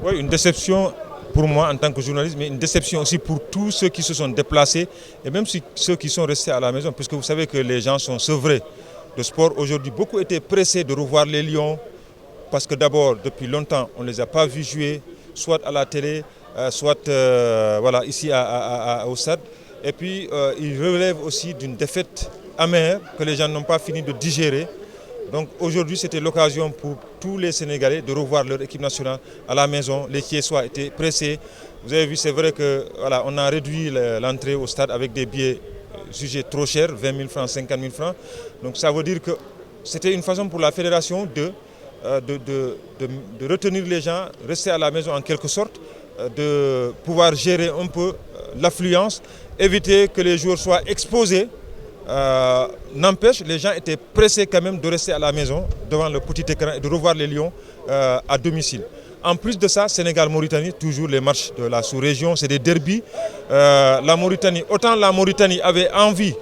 Oui, une déception pour moi en tant que journaliste, mais une déception aussi pour tous ceux qui se sont déplacés et même ceux qui sont restés à la maison, puisque vous savez que les gens sont sevrés de sport. Aujourd'hui, beaucoup étaient pressés de revoir les Lions, parce que d'abord, depuis longtemps, on ne les a pas vus jouer, soit à la télé, soit voilà, ici au stade. Et puis, ils relèvent aussi d'une défaite amère que les gens n'ont pas fini de digérer. Donc aujourd'hui, c'était l'occasion pour tous les Sénégalais de revoir leur équipe nationale à la maison. Les Thiessois étaient pressés. Vous avez vu, c'est vrai que voilà, on a réduit l'entrée au stade avec des billets jugés trop chers, 20 000 francs, 50 000 francs. Donc ça veut dire que c'était une façon pour la fédération de retenir les gens, rester à la maison en quelque sorte, de pouvoir gérer un peu l'affluence, éviter que les joueurs soient exposés. N'empêche, les gens étaient pressés quand même de rester à la maison devant le petit écran et de revoir les Lions à domicile. En plus de ça, Sénégal-Mauritanie, toujours les matchs de la sous-région, c'est des derbies. La Mauritanie, autant la Mauritanie avait envie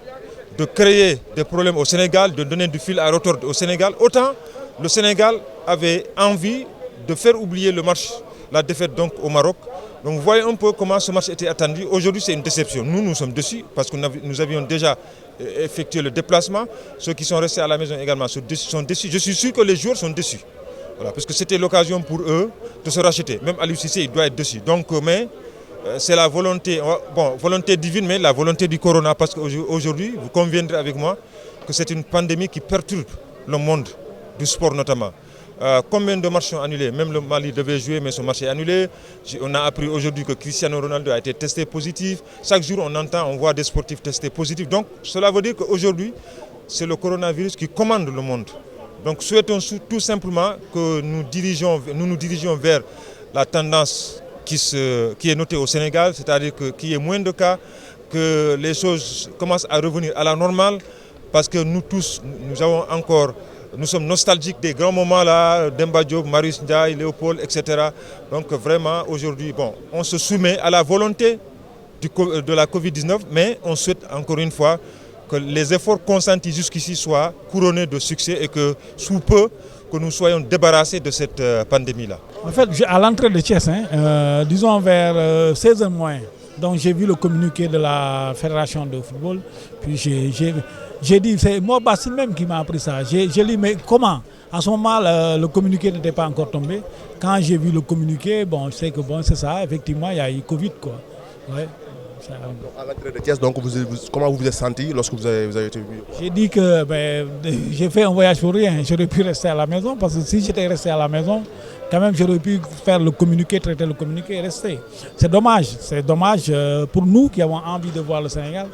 de créer des problèmes au Sénégal, de donner du fil à retordre au Sénégal, autant le Sénégal avait envie de faire oublier le match, la défaite donc au Maroc. Donc vous voyez un peu comment ce match était attendu. Aujourd'hui, c'est une déception. Nous sommes déçus parce que nous avions déjà effectué le déplacement. Ceux qui sont restés à la maison également sont déçus. Je suis sûr que les joueurs sont déçus. Voilà, parce que c'était l'occasion pour eux de se racheter. Même Aliou Cissé, il doit être déçu. Donc, mais c'est la volonté, bon, volonté divine, mais la volonté du corona. Parce qu'aujourd'hui, vous conviendrez avec moi que c'est une pandémie qui perturbe le monde du sport notamment. Combien de matchs sont annulés? Même le Mali devait jouer, mais son match est annulé. On a appris aujourd'hui que Cristiano Ronaldo a été testé positif. Chaque jour, on voit des sportifs testés positifs. Donc, cela veut dire qu'aujourd'hui, c'est le coronavirus qui commande le monde. Donc, souhaitons tout simplement que nous nous dirigeons vers la tendance qui est notée au Sénégal, c'est-à-dire qu'il y ait moins de cas, que les choses commencent à revenir à la normale, parce que nous tous, nous sommes nostalgiques des grands moments là, Demba Diop, Marius Ndiaye, Léopold, etc. Donc vraiment, aujourd'hui, bon, on se soumet à la volonté de la Covid-19, mais on souhaite encore une fois que les efforts consentis jusqu'ici soient couronnés de succès et que sous peu, que nous soyons débarrassés de cette pandémie-là. En fait, à l'entrée de Thiès, disons vers 16h moins, donc j'ai vu le communiqué de la Fédération de football, puis j'ai dit, c'est moi Basile même qui m'a appris ça. J'ai dit, mais comment? À ce moment, le communiqué n'était pas encore tombé. Quand j'ai vu le communiqué, bon, je sais que bon, c'est ça, effectivement, il y a eu Covid, quoi. Ouais. À l'entrée de Thiès, donc comment vous vous êtes senti lorsque vous avez été vu? J'ai dit que j'ai fait un voyage pour rien. J'aurais pu rester à la maison, parce que si j'étais resté à la maison, quand même j'aurais pu faire le communiqué, traiter le communiqué et rester. C'est dommage pour nous qui avons envie de voir le Sénégal.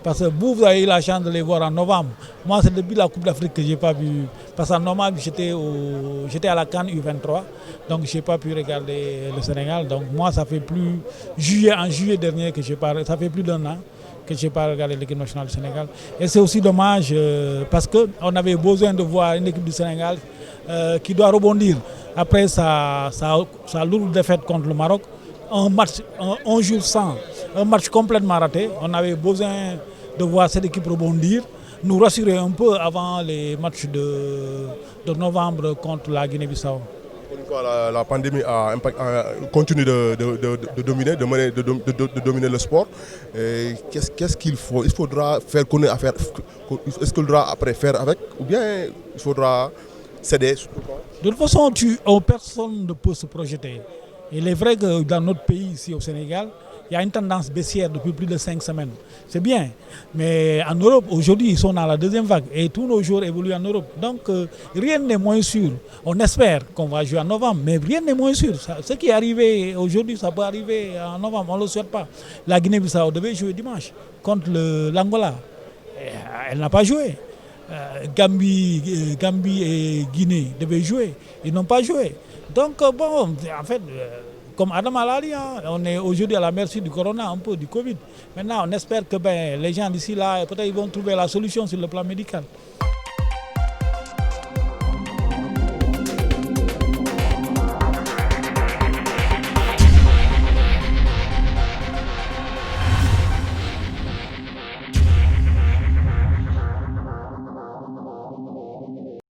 Parce que vous avez eu la chance de les voir en novembre. Moi, c'est depuis la Coupe d'Afrique que je n'ai pas vu. Parce qu'en novembre, j'étais à la CAN U23. Donc, je n'ai pas pu regarder le Sénégal. Donc, moi, ça fait plus en juillet dernier que ça fait plus d'1 an que je n'ai pas regardé l'équipe nationale du Sénégal. Et c'est aussi dommage parce qu'on avait besoin de voir une équipe du Sénégal qui doit rebondir après sa lourde défaite contre le Maroc. Un jour sans, un match complètement raté. On avait besoin de voir cette équipe rebondir, nous rassurer un peu avant les matchs de novembre contre la Guinée-Bissau. Encore une fois, la pandémie continue de dominer le sport. Qu'est-ce qu'il faut? Il faudra faire connaître, est-ce qu'il faudra après faire avec, ou bien il faudra céder? De toute façon, personne ne peut se projeter. Il est vrai que dans notre pays, ici au Sénégal, il y a une tendance baissière depuis plus de 5 semaines. C'est bien. Mais en Europe, aujourd'hui, ils sont dans la deuxième vague. Et tous nos jours évoluent en Europe. Donc, rien n'est moins sûr. On espère qu'on va jouer en novembre, mais rien n'est moins sûr. Ce qui est arrivé aujourd'hui, ça peut arriver en novembre. On ne le souhaite pas. La Guinée-Bissau devait jouer dimanche contre l'Angola. Elle n'a pas joué. Gambie et Guinée devaient jouer. Ils n'ont pas joué. Donc, bon, en fait, comme Adam Alali, on est aujourd'hui à la merci du corona, un peu du Covid. Maintenant, on espère que les gens d'ici là, peut-être ils vont trouver la solution sur le plan médical.